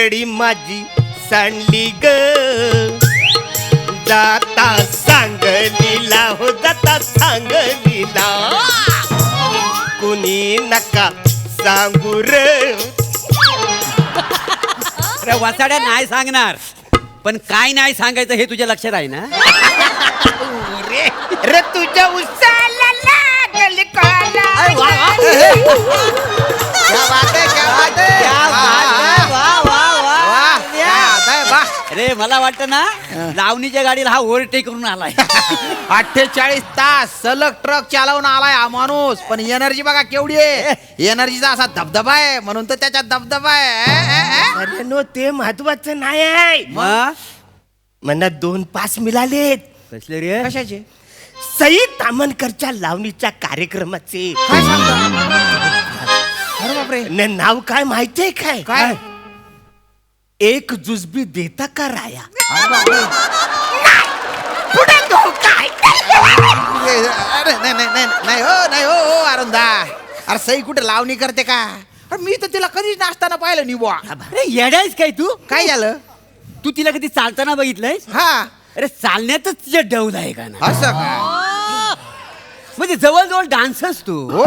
गडी माझी सांडली ग, जाता सांगलीला हो जाता सांगलीला, कुणी नका सांगू रे. अरे वाचाड्या नाही सांगणार, पण काय नाही सांगायचं हे तुझ्या लक्षात आहे ना. रे तुझ्या उसाला लागल काला. क्या बात है, क्या बात है. अरे मला वाटतं ना लावणीच्या गाडीला हा ओव्हरटेक करून आलाय. 48 तास सलग ट्रक चालवून आलाय हा माणूस, पण एनर्जी बघा केवढी आहे. एनर्जीचा असा धबधबा आहे म्हणून तर त्याच्यात धबधबा आहे. अरे नो ते महत्वाचं नाही आहे. मग मला 2 पास मिळालेत. कसले रे? कशाचे? सई तामणकरच्या लावणीच्या कार्यक्रमाचे. काय सांगता? अरे बापरे. नाव काय माहितीये काय? काय? एक जुजबी देता का राया. अरे बापरे. पुढे तो काय? अरे नाही नाही नाही नाही हो, नाही हो अरुंदा. अरे सई कुठे लावणी करते का? अरे मी तर तिला कधीच नाचताना पाहिलं नाही बुवा. अरे येडायस काय तू? काय झालं? तू तिला कधी चालताना बघितलंयस? हा अरे चालण्यातच तुझ्या डौल आहे का ना. असं काय? म्हणजे जवळजवळ डान्सच तू. हो.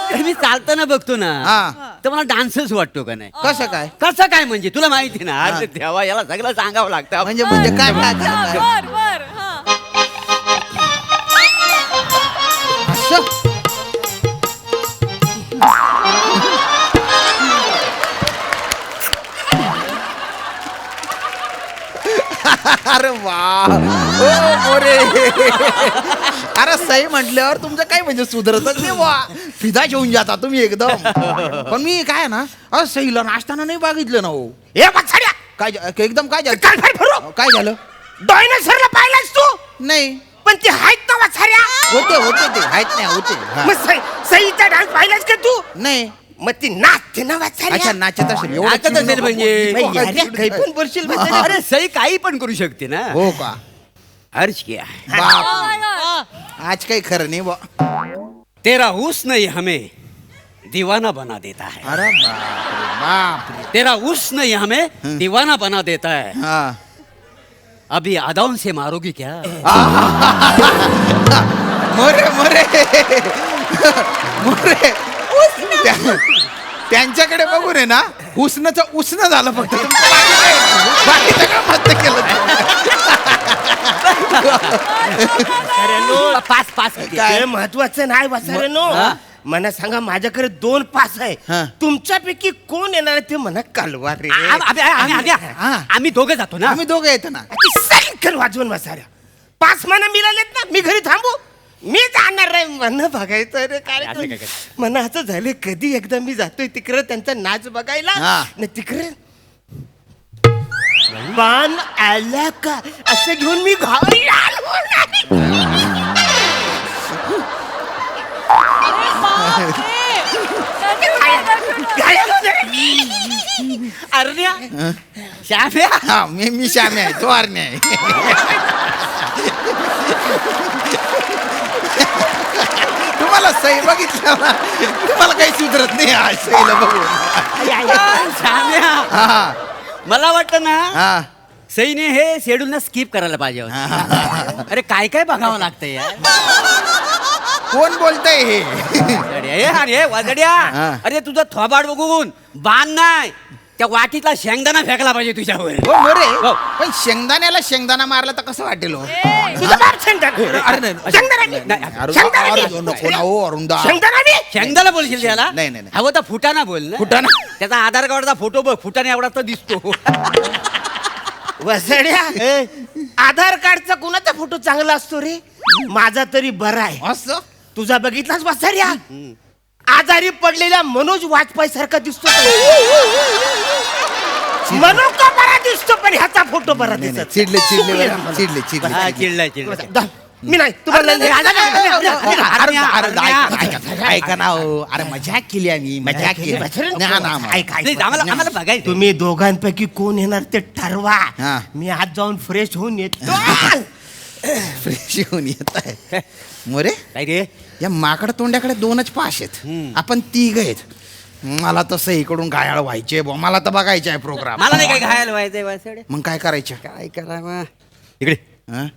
अरे मी चालताना बघतो ना हा. तर मला डान्सच वाटतो का नाही. कसं काय? कसं काय म्हणजे तुला माहिती ना. अरे देवा याला सगळं सांगावं लागतं. म्हणजे काय काय? असं? अरे वा मोरे. अरे सई म्हटल्यावर तुमचं काय म्हणजे सुधरतच नाही वा. फिदा घेऊन जाता तुम्ही एकदम. पण मी काय ना अरे सईला नाचताना नाही बघितलं ना हो. ए बछड्या, काय एकदम काय झालं? काल फाय फरो. काय झालं? डायनासोरला पाहिलास तू? नाही. पण ते आहेत ना वाछाऱ्या. होते ते आहेत नाही होते. हा. मग सईचा डान्स पाहिलास का तू? नाही. मग ती नाचते ना वाछाऱ्या. अच्छा नाचत असेल. एवढं नाचत चिडू असेल नको. म्हणजे. बाई, याऱ्या, काही पण बोलशील बछड्या. अरे सई काही पण करू शकते ना. हो का? अर्ज किया है. बाप. आज काही खरं नाही बा. तेरा हुस्न ही हमें दीवाना बना देता है. अरे बाप. तेरा हुस्न ही हमें दीवाना बना देता है. हा. अभी अदाउन से मारोगी क्या? मोरे मोरे मोरे. त्यांच्याकडे बघून आहे ना उष्णचं उष्ण झालं फक्त. बाकी सगळं मस्त केलं. पास पास काय महत्वाचं नाही वाचाऱ्यानो. हा? मला सांगा माझ्याकडे 2 पास हा. आहे. तुमच्यापैकी कोण येणार आहे ते म्हणा कालवा रे. आम्ही दोघं जातो ना. आम्ही दोघं येतो ना. सायकल वाजवून वाचाऱ्या. 5 म्हणा मिळालेत ना. मी घरी थांबू. मी जाणार रे म्हणणं बघायचं रे. काय म्हणा असं झालं कधी एकदा मी जातोय तिकडे त्यांचा नाच बघायला. हा. न तिकडे पान आला का असं घेऊन मी घाई आलो नाही. अरण्या श्याम्या. हा मी श्यामी आहे. तो आरणे आहे. तुम्हाला सई बघितलं ना तुम्हाला काही सुधरत नाही आज सईला बघून. श्याम्या हा मला वाटतं ना हा. सईने हे शेड्यूल ना स्किप करायला पाहिजे होतं. अरे काय काय बघावं लागतं यार. कोण बोलतय हे? अरे वाजड्या. हा. अरे तुझं थोबाड बघून बाण नाही त्या वाटीतला शेंगदाणा फेकला पाहिजे तुझ्यावर. हो मोरे. हो. पण शेंगदाण्याला शेंगदाणा मारला तर कसं वाटेल हो? तुझं बाप शेंगदाणा. अरे नाही. शेंगदाणा. नाही, अरे, शेंगदाणा अरे, दे. नको ना हो अरुंदा. शेंगदाणा दे. शेंगदाणा बोलशील त्याला. नाही, नाही, नाही. हवं तर फुटाणा बोल ना. फुटाणा? त्याचा आधार कार्डचा फोटो बघ. फुटाणा एवढा तर दिसतो. वसड्या आधार कार्डचा कुणाचा फोटो चांगला असतो रे. माझा तरी बरा आहे. असं तुझा बघितलास वसड्या. आजारी पडलेल्या मनोज वाजपेयी सारखा दिसतो. मनोज का बरा दिसतो पण ह्याचा फोटो बरा नाही, नाही, दिसत. चिडले चिडले चिडले चिडले. हा, चिडलाय चिडलाय. मी नाही तुम्हाला ऐका ना हो. अरे मजाक केली आम्ही. मजाक केली. ना, ना, ना. नाही, आम्हाला बघायचं. तुम्ही दोघांपैकी कोण येणार ते ठरवा. हा. मी आज जाऊन फ्रेश होऊन येतो. फ्रेश होऊन येत आहे. मोरे काय रे. या माकड तोंड्याकडे 2च पाश आहेत. आपण 3 आहेत. मला तसं इकडून घायाळ व्हायचे बुवा, मला तर बघायचे आहे प्रोग्राम. मला नाही काय घायला व्हायचंय वासडे. मग काय करायचं? काय करावं इकडे. हं?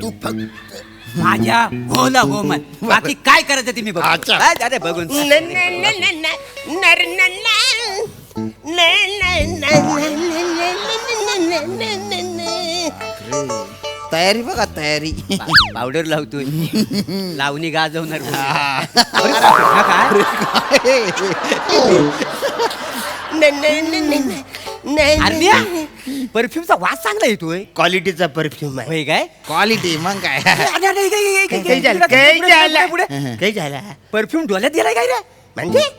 तू फक्त माझ्या होला हो मन बाकी काय करायचं ते मी बघ. अच्छा. अरे बघून न- न- न- न- न- नर- न- न- न- न- न- न- न- न- न- तयारी बघा तयारी. पावडर लावतोय लावणी गाजवणार बोल. हा. अरे, हा काय न- न- न- न- न- न- अरण्या परफ्यूमचा वास चांगला येतोय. क्वालिटीचा परफ्यूम आहे. होय काय क्वालिटी मग काय. काही झालं काही झालं काही झालं परफ्यूम डोल्यात गेलाय काय रे. म्हणजे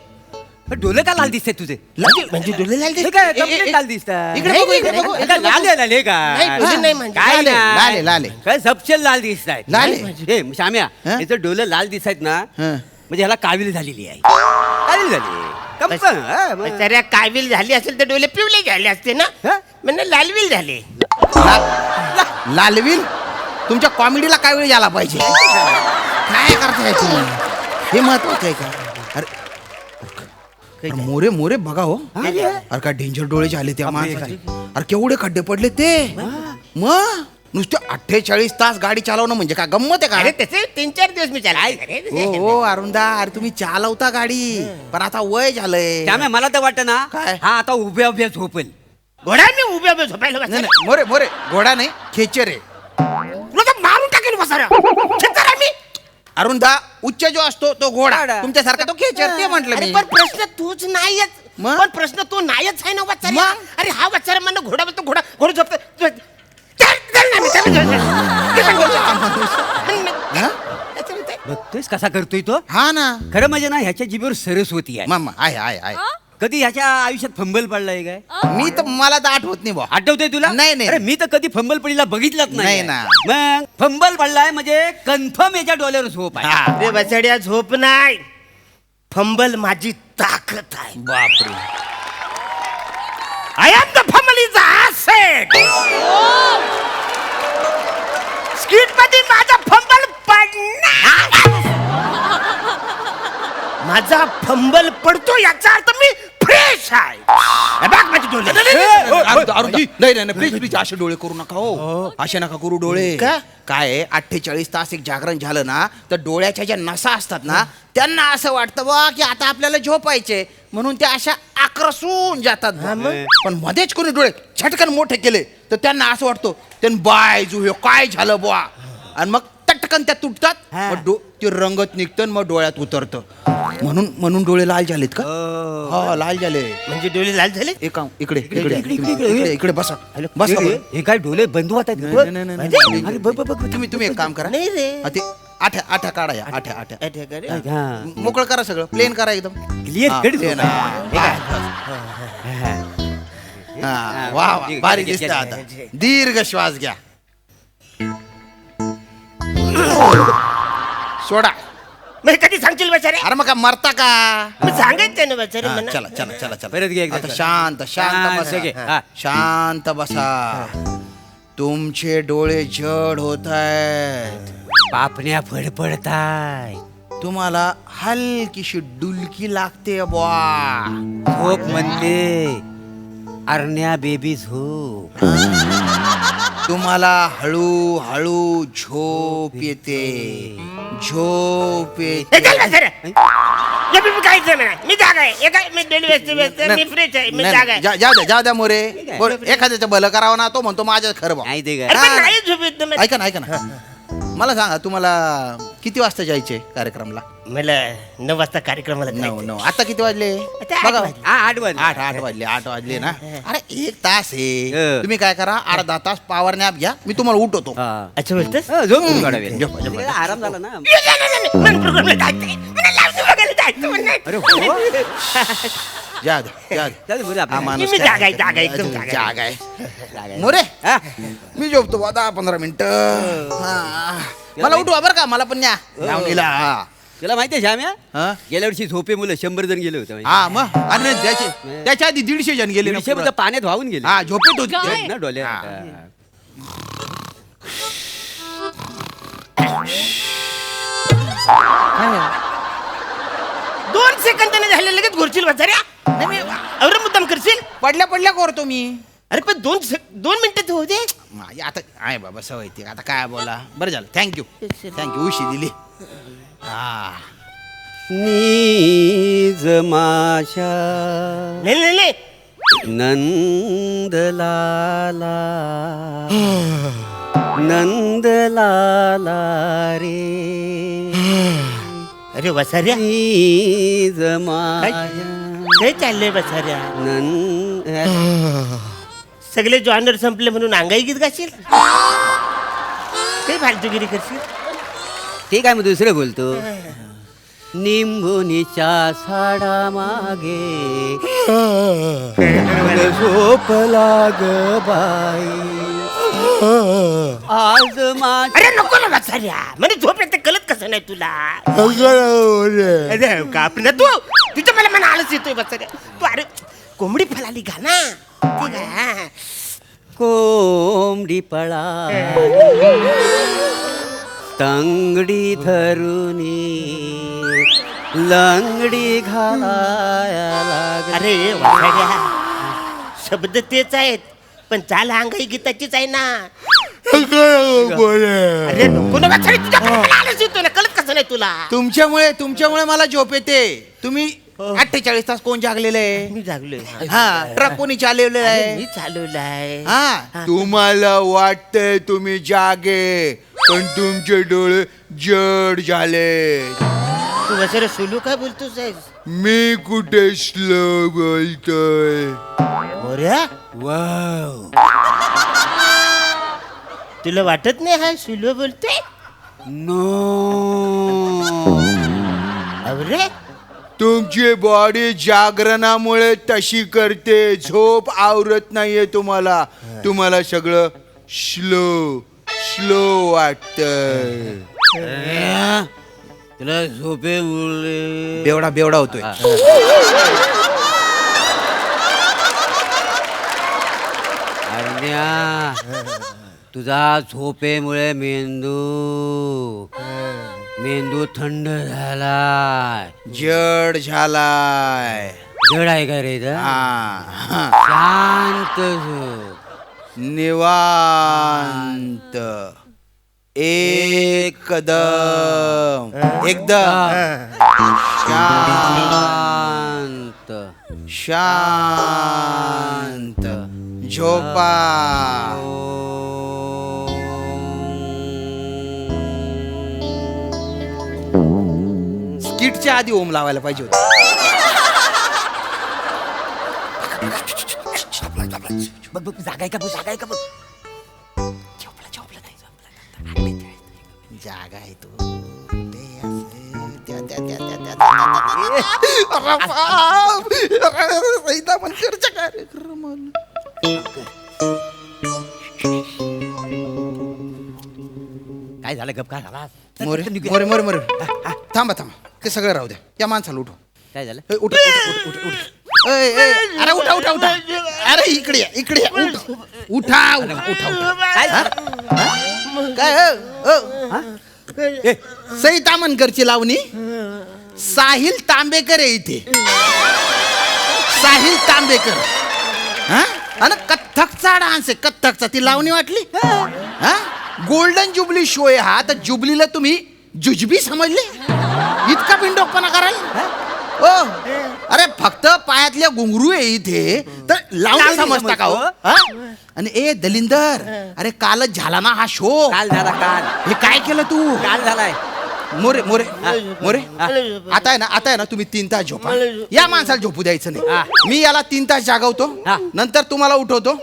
डोले का लाल दिसते तुझे. म्हणजे डोले लाल हे काय complete लाल दिसतात. इकडे बघू, इकडे बघू, हे काय लाल आहे लाल हे नाही, काय डोले नाही म्हणजे. काय लाल आहे, नाही. लाल आहे. काय सपशेल लाल दिसत आहेत. लाल आहे. हे श्याम्या हं? याचं डोलं लाल दिसत आहेत ना हं. म्हणजे ह्याला काविल झालेली आहे. काविल झाली हा, मग. जरा काविल झाली असेल तर डोले पिवले झाले असते ना हं? म्हणजे लालविल झाले. लालवील तुमच्या कॉमेडीला काय वेळ झाला पाहिजे. काय करताय तुम्ही? हे महत्वाचं आहे का? अरे मोरे मोरे बघा हो. अरे काय डेंजर डोळे झाले त्या माणसाचे. अरे केवढे खड्डे पडले ते. मग नुसते 48 तास गाडी चालवणं म्हणजे काय गंमत आहे अरे का? त्याचे 3-4 दिवस मी चालू हो हो अरुणदा, अरे तुम्ही चालवता गाडी पण आता वय झालंय. श्याम्या मला तर वाटतं ना काय? हा आता उभ्या उभ्या झोपेल. घोडा मी उभ्या उभ्या झोपायला नाही बसला. नाही, मोरे मोरे घोडा नाही खेचर आहे. तुला तर मारून टाकेल बसारा खेचरा मी. अरुणदा उच्च जो असतो तो घोडा, घोडा. तुमच्यासारखा तो खेचर, ते म्हटलं अरे मी. पण प्रश्न तूच नाहीच. मग? पण प्रश्न तू नाहीच आहे ना वाचार. मग? अरे हा वाचार म्हणणं घोडा बोलतो घोडा घोडा झोपतो. चल, चल ना मी, चल, चल, हा? चल. बघतोयस कसा करतोय तो. हा ना खरं म्हणजे ना ह्याच्या जिभेवर सरस्वती आहे. मामा आहे. कधी ह्याच्या आयुष्यात फंबल पडलाय काय मी तर मला तर आठवत नाही बा. आठवतंय तुला. नाही, नाही. अरे मी तर कधी फंबल पडीला बघितलंच नाही नाही ना. मग फंबल पडलाय म्हणजे कन्फर्म याच्या डोल्यावर झोप आहे. हा. अरे बचड्या झोप नाही, फंबल माझी ताकद आहे. बापरे. I am the fumble is asset. Skit मध्ये माझा फंबल पडणार. माझा फंबल पडतो याचा अर्थ मी फ्रेश आहे. हे बघ माझे डोळे. नाही प्लीज असे डोळे करू नका हो. असे नका करू डोळे. का? काय 48 तास एक जागरण झालं ना तर डोळ्याच्या ज्या नसा असतात ना त्यांना असं वाटतं बा की आता आपल्याला झोपायचे म्हणून त्या अशा आक्रसून जातात बुवा. पण मध्येच कोणी डोळे झटकन मोठे केले तर त्यांना असं वाटतं त्यांनी बाय जो काय झालं बुवा आणि मग टटकन त्या तुटतात. मग ते रंगत निघतं आणि मग डोळ्यात उतरतं. म्हणून डोळे लाल झालेत का? हा लाल झाले. म्हणजे डोळे लाल झाले. इकडे बसा बसा बरं. हे काय डोले बंद होत आहेत. नाही. अरे बघ बघ बघ. तुम्ही एक काम करा. नाही रे. हा, ते आठ्या काढा या आठ्या हा. मोकळं करा सगळं प्लेन करा एकदम. Clear हा, cut plain, करा. हा, वा भारी दिसतं आता. दीर्घ श्वास घ्या. सोडा. मग कधी सांगशील बचारे. अरे मग का मरता का? मग सांगायचं ना बचारे हा, मला. चला परत घे एकदा. आता शांत शांत घे. बसा. हा. शांत बसा. तुमचे डोळे जड होत आहेत. पापण्या फडफडताय. तुम्हाला हलकीशी डुलकी लागते बुवा. झोप म्हणते अरण्या बेबी झोप. तुम्हाला हळू झोप येते. हे चल बचारे. हे मी काहीच नाही. मी जागा आहे. हे काय मी डेली व्यस्त मी फ्रेश आहे. मी जागा आहे. जाऊ द्या मोरे. एखाद्याचं भलं करावं ना तो म्हणतो माझ्या खरं बा. नाही ते अरे काय पण नाही झोप येत ना मला. ऐका ना मला सांगा तुम्हाला किती वाजता जायचे कार्यक्रमाला? मला 9 वाजता कार्यक्रमाला जायचं. 9 आता किती वाजले? आता 8 बघा वाजले. 8 वाजले ना. अरे 1 तास आहे. हं. तुम्ही काय करा 8-10 तास पॉवर नॅप घ्या. मी तुम्हाला उठवतो. अच्छा बोलतोस. झोप काढावी. झोप. आराम झाला ना. मला प्रोग्रामला जायचंय. मला लावणी बघायला जायचं म्हणणं. अरे हो. जा दे. चल बरं, आपलं हा, काय. माणूस मी काय- जागा आहे, जागा आहे, एकदम जागा आहे. जागा आहे. जागा आहे. मोरे हा? मी झोपतो बा 10-15 मिनिटं. मला उठवा बरं का मला पण न्या लावणीला. तुला माहितीये श्याम्या हा? गेल्या वर्षी झोपे मुलं 100 जण गेले होते. हा मग आणि त्याच्या आधी 150 जण गेले ना 150 पुढं. मुलं पाण्यात वाहून गेले. हा झोपेत होती काय? ते. ना डोल्या. हा. 2 सेकंदाने झाले लगेच घोरशील बसाऱ्या. नाही मी अरे मुद्दाम करशील. पडल्या पडल्या करतो मी. अरे पण 2 मिनिटं होऊ दे. माझी आता आहे बाबा सवय ती आता काय बोला. बरं झालं थँक्यू उशी दिली. हा नीज माझ्या नाही नाही नंदलाला नंदलाला रे अरे बसाऱ्या नीज माझ्या काय चाललंय बसाऱ्या. नंद सगळे जॉनर संपले म्हणून अंगाई गीत गाशील. काही फालतूगिरी करशील. ठीक आहे मग दुसरं बोलतो. निंबुनीच्या झाडा मागे झोपला ग बाई आज माझ्या. अरे नको ना बसाऱ्या म्हणजे झोप येते कळत कसं नाही तुला. अरे कापना तू तुझं मला मना आळस येतोय बसाऱ्या. तू अरे कोंबडी फलाली घा ना. ठीक आहे. कोंबडी पळा तंगडी धरुनी लंगडी घालाया लाग. अरे वासाऱ्या शब्द तेच आहेत पण चाल अंगाई गीताचीच आहे ना. अरे नको ना वासाऱ्या तुझ्या मला आळस येतोय ना कळत कसं नाही तुला. तुमच्यामुळे मला झोप येते. तुम्ही 48 तास कोण जागलेलं आहे. मी जागलोय. हा ट्रक कोणी चालवलेला अरे, आहे. मी चालवलाय. हा तुम्हाला वाटतंय तुम्ही जागे पण तुमचे डोळे जड झाले. तू वसाऱ्या सोलू काय बोलतोस आहे? मी कुठे स्लो बोलतोय. मोऱ्या तुला वाटत नाही हा सुलो बोलतोय. नो अरे तुमची बॉडी जागरणामुळे तशी करते. झोप आवरत नाहीये तुम्हाला. तुम्हाला सगळं स्लो स्लो वाटतंय. तुला झोपे उरले बेवडा होतोय. अरण्या तुझा झोपेमुळे मेंदू थंड झालाय जड झालाय. जड आहे का रे इथं? हा शांत झोप निवांत एकदम शांत शांत झोपा. स्किटच्या आधी ओम लावायला पाहिजे होतं. बघ जागा आहे का बघ जागा आहे तू. काय झालं गप काय झाला मोरे थांबा ते सगळं राहू द्या. त्या माणसाला उठव. काय झालं ए, उठ. अरे उठा. अरे इकडे या. उठा. काय झालं काय सई तामणकरची लावणी. साहिल तांबेकर आहे इथे. साहिल तांबेकर. हा आणि कथ्थकचा डान्स आहे. कथ्थकचा ती लावणी वाटली. हा गोल्डन जुबली शो आहे हा. तर जुबलीला तुम्ही जुजबी समजले. इतका बिंडोकपणा कराल. ओ अरे फक्त पायातल्या घुंगरू आहे इथे तर लावणी समजता का हो. हा? आणि ए दलिंदर अरे कालच झाला ना हा शो. काल झाला काल हे काय केलं तू. काल झालाय मोरे आता आहे ना तुम्ही 3 तास झोपा. या माणसाला झोपू द्यायचं नाही. मी याला 3 तास जागवतो. नंतर तुम्हाला उठवतो.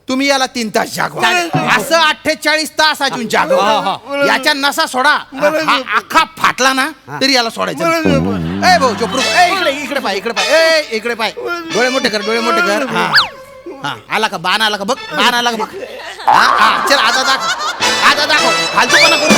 तुम्ही याला 3 तास जागवा. असं 48 तास अजून जागव. याच्या नसा सोडा. हा अख्खा फाटला ना तरी याला सोडायचं. ए भाऊ झोपरू. इकडे पाय. इकडे पाय. डोळे मोठे कर. हा आला का बाण आला का बघ. हा चल आता दाखव. फालतूपणा करू.